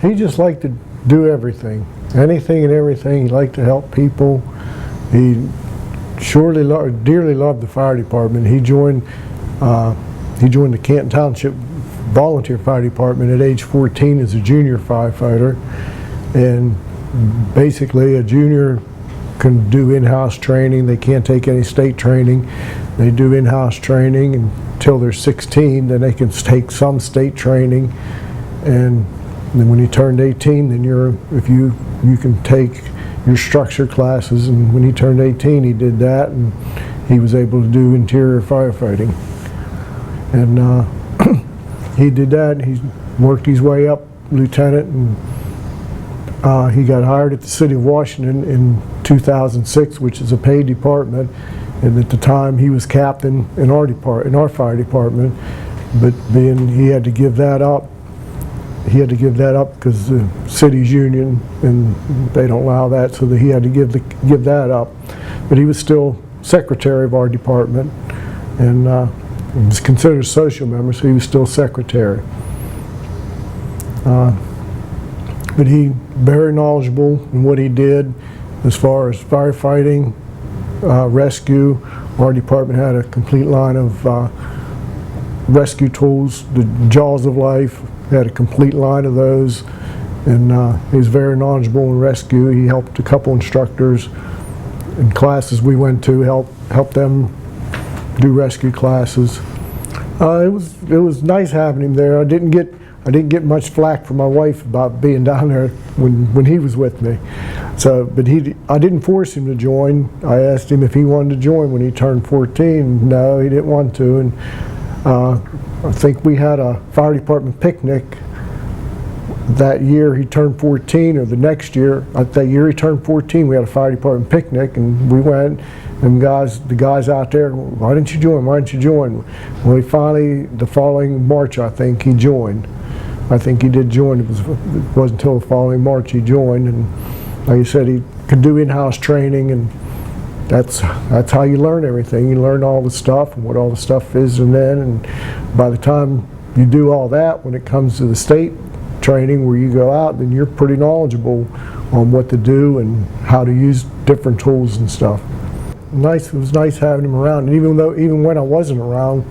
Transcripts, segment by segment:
He just liked to do everything, anything and everything. He liked to help people. He dearly loved the fire department. He joined the Canton Township Volunteer Fire Department at age 14 as a junior firefighter, and basically a junior can do in-house training. They can't take any state training. They do in-house training until they're 16, then they can take some state training, and then when he turned 18, then you can take your structure classes, and when he turned 18 he did that, and he was able to do interior firefighting. And he did that. He worked his way up lieutenant, and he got hired at the City of Washington in 2006, which is a paid department, and at the time he was captain in our fire department, but being he had to give that up. He had to give that up because the city's union, and they don't allow that, so that he had to give that up. But he was still secretary of our department, and he was considered a social member, so he was still secretary. But he very knowledgeable in what he did as far as firefighting, rescue. Our department had a complete line of rescue tools, the Jaws of Life. Had a complete line of those, and he was very knowledgeable in rescue. He helped a couple instructors in classes we went to, help them do rescue classes. It was nice having him there. I didn't get much flack from my wife about being down there when he was with me. So, but I didn't force him to join. I asked him if he wanted to join when he turned 14. No, he didn't want to, and I think we had a fire department picnic that year he turned 14, or the next year. That year he turned 14, we had a fire department picnic, and we went, and the guys out there, why didn't you join? Why didn't you join? Well, he finally, the following March, I think he joined. I think he did join. It wasn't until the following March he joined, and like I said, he could do in-house training, and that's how you learn everything. You learn all the stuff and what all the stuff is, and by the time you do all that, when it comes to the state training where you go out, then you're pretty knowledgeable on what to do and how to use different tools and stuff. It was nice having him around, and even when I wasn't around,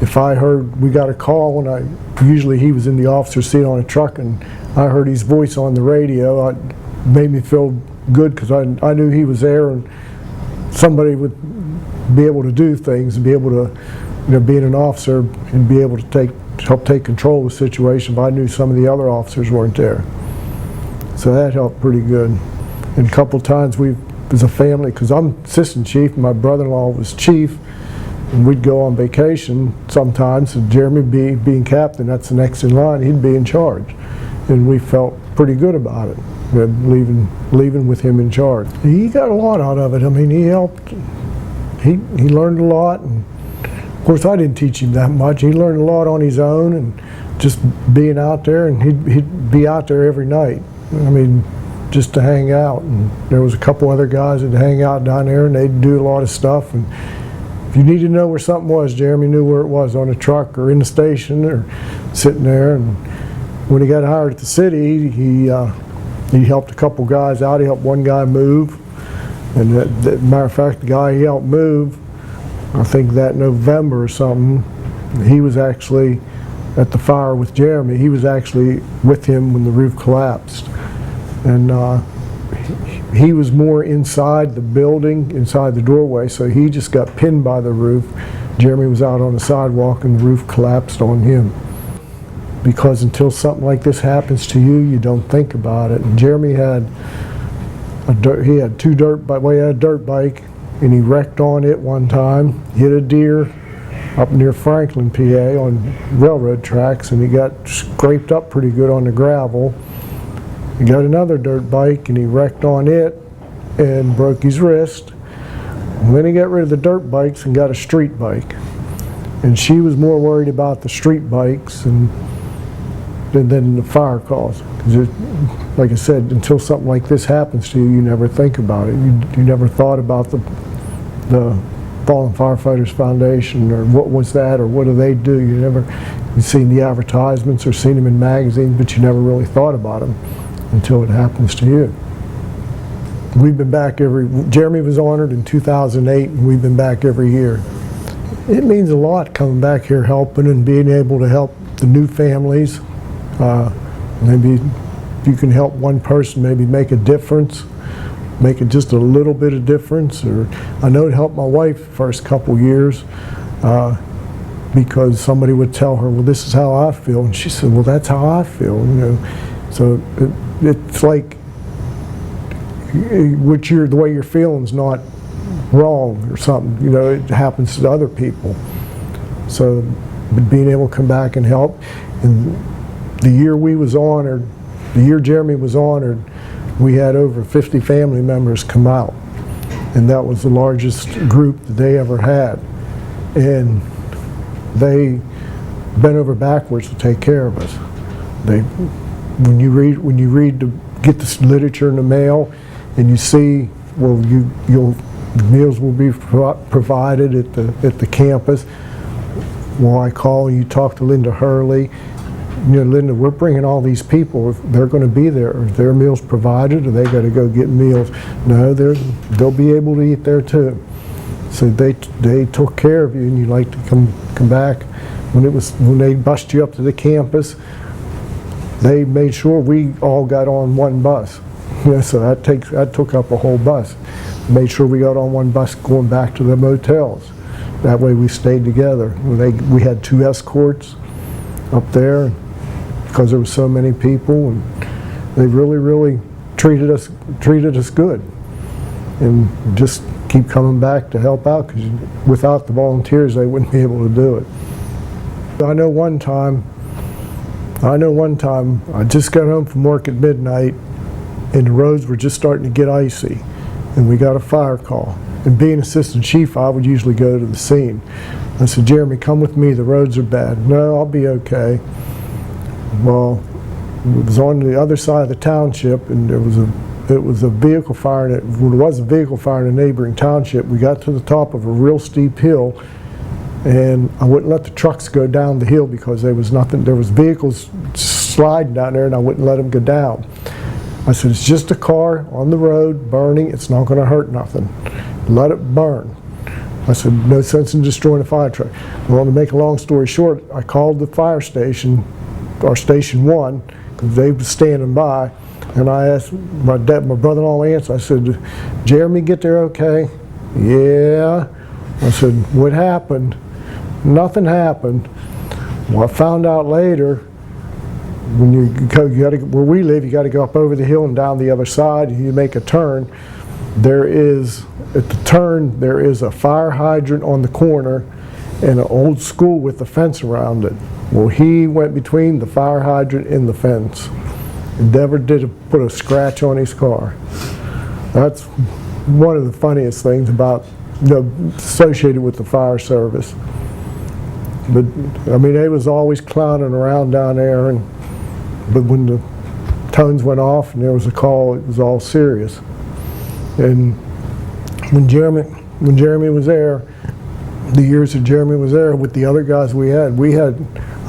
if I heard we got a call, and usually he was in the officer's seat on a truck, and I heard his voice on the radio, it made me feel good, because I knew he was there, and somebody would be able to do things and be able to, being an officer, and be able to help take control of the situation if I knew some of the other officers weren't there. So that helped pretty good. And a couple times we, as a family, because I'm assistant chief and my brother-in-law was chief, and we'd go on vacation sometimes, and Jeremy being captain, that's the next in line, he'd be in charge. And we felt pretty good about it, leaving with him in charge. He got a lot out of it. I mean, he helped, he learned a lot, and of course I didn't teach him that much. He learned a lot on his own, and just being out there, and he'd be out there every night. I mean, just to hang out, and there was a couple other guys that'd hang out down there, and they'd do a lot of stuff. And if you needed to know where something was, Jeremy knew where it was, on a truck or in the station or sitting there. And when he got hired at the city, he helped a couple guys out. He helped one guy move, and matter of fact, the guy he helped move, I think that November or something, he was actually at the fire with Jeremy. He was actually with him when the roof collapsed, and he was more inside the building, inside the doorway, so he just got pinned by the roof. Jeremy was out on the sidewalk, and the roof collapsed on him. Because until something like this happens to you, you don't think about it. And Jeremy had a dirt bike, and he wrecked on it one time, hit a deer up near Franklin, PA, on railroad tracks, and he got scraped up pretty good on the gravel. He got another dirt bike, and he wrecked on it and broke his wrist. And then he got rid of the dirt bikes and got a street bike. And she was more worried about the street bikes than the fire calls. Like I said, until something like this happens to you, you never think about it. You never thought about the Fallen Firefighters Foundation, or what was that, or what do they do? You've seen the advertisements or seen them in magazines, but you never really thought about them until it happens to you. We've been back Jeremy was honored in 2008, and we've been back every year. It means a lot coming back here helping and being able to help the new families. Maybe if you can help one person, maybe make a difference, make it just a little bit of difference. Or I know it helped my wife the first couple years because somebody would tell her, well, this is how I feel, and she said, well, that's how I feel, you know. So it's like the way you're feeling is not wrong or something, you know. It happens to other people. So being able to come back and help, and the year we was honored, the year Jeremy was honored, we had over 50 family members come out, and that was the largest group that they ever had, and they bent over backwards to take care of us. When you get this literature in the mail, and you see, well, meals will be provided at the campus. Well, I call and you talk to Linda Hurley. You know, Linda, we're bringing all these people. They're going to be there. Are their meals provided, or they got to go get meals? No, they'll be able to eat there too. So they took care of you, and you like to come back. When they bused you up to the campus, they made sure we all got on one bus. Yeah, so that took up a whole bus. Made sure we got on one bus going back to the motels. That way we stayed together. We had 2 escorts up there because there were so many people, and they really treated us good, and just keep coming back to help out, because without the volunteers they wouldn't be able to do it. I know one time I just got home from work at midnight, and the roads were just starting to get icy, and we got a fire call. And being assistant chief, I would usually go to the scene. I said, Jeremy, come with me, the roads are bad. No, I'll be okay. Well, it was on the other side of the township, and it was a vehicle fire, and it was a vehicle fire in a neighboring township. We got to the top of a real steep hill, and I wouldn't let the trucks go down the hill because there was vehicles sliding down there, and I wouldn't let them go down. I said, it's just a car on the road burning, it's not going to hurt nothing. Let it burn. I said, no sense in destroying a fire truck. Well, to make a long story short, I called the fire station, or Station 1, because they were standing by, and I asked my brother-in-law Lance, I said, Jeremy get there okay? Yeah. I said, what happened? Nothing happened. Well, I found out later, when where we live, you got to go up over the hill and down the other side, and you make a turn. At the turn, there is a fire hydrant on the corner and an old school with a fence around it. Well, he went between the fire hydrant and the fence, and never did put a scratch on his car. That's one of the funniest things about, associated with the fire service. But I mean, they was always clowning around down there, but when the tones went off and there was a call, it was all serious. And when Jeremy was there, the years that Jeremy was there, with the other guys we had,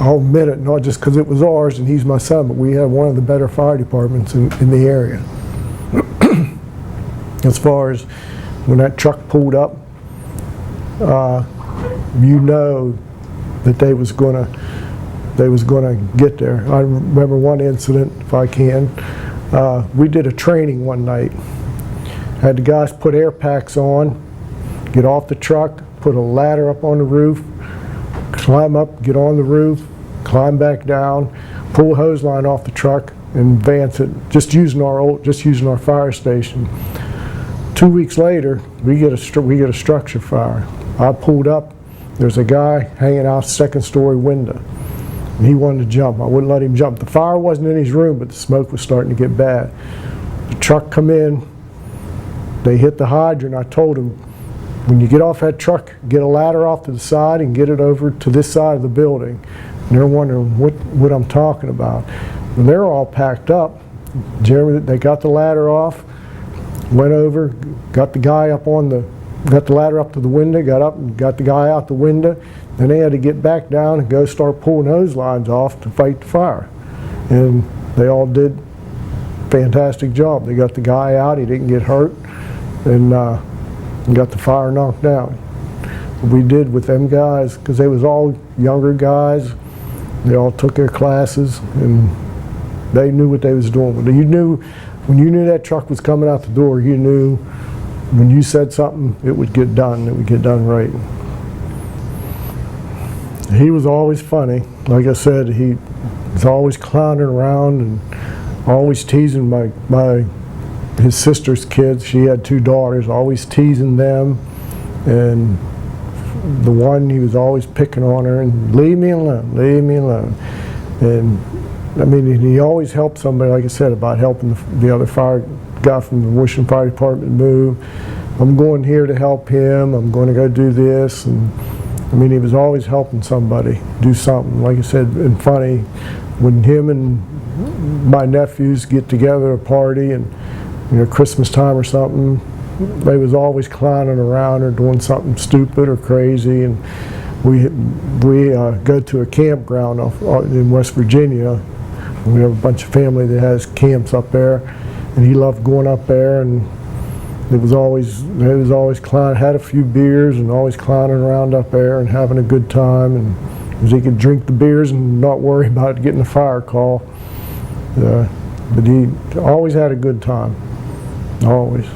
I'll admit it, not just because it was ours and he's my son, but we had one of the better fire departments in the area. As far as when that truck pulled up, you know that they was gonna get there. I remember one incident, if I can. We did a training one night. Had the guys put air packs on, get off the truck, put a ladder up on the roof, climb up, get on the roof, climb back down, pull a hose line off the truck, and advance it, just using our fire station. 2 weeks later, we get a structure fire. I pulled up. There's a guy hanging out second story window, and he wanted to jump. I wouldn't let him jump. The fire wasn't in his room, but the smoke was starting to get bad. The truck come in. They hit the hydrant. I told him, when you get off that truck, get a ladder off to the side and get it over to this side of the building. And they're wondering what I'm talking about. And they're all packed up. Jeremy, they got the ladder off, went over, got the guy up on the got the ladder up to the window, got up and got the guy out the window. Then they had to get back down and go start pulling hose lines off to fight the fire. And they all did a fantastic job. They got the guy out, he didn't get hurt, and got the fire knocked down. We did with them guys, because they was all younger guys, they all took their classes, and they knew what they was doing. You knew, when you knew that truck was coming out the door, you knew when you said something, it would get done right. He was always funny. Like I said, he was always clowning around and always teasing his sister's kids. She had 2 daughters, always teasing them. And the one, he was always picking on her and leave me alone, leave me alone. And I mean, he always helped somebody, like I said, about helping the other fire guy from the Washington Fire Department move. I'm going here to help him, I'm going to go do this. And I mean, he was always helping somebody do something. Like I said, and funny, when him and my nephews get together at a party and, you know, Christmas time or something, they was always clowning around or doing something stupid or crazy. And we go to a campground in West Virginia. We have a bunch of family that has camps up there, and he loved going up there. And he was always clowning, had a few beers and always clowning around up there and having a good time. And he could drink the beers and not worry about getting a fire call. But he always had a good time, always.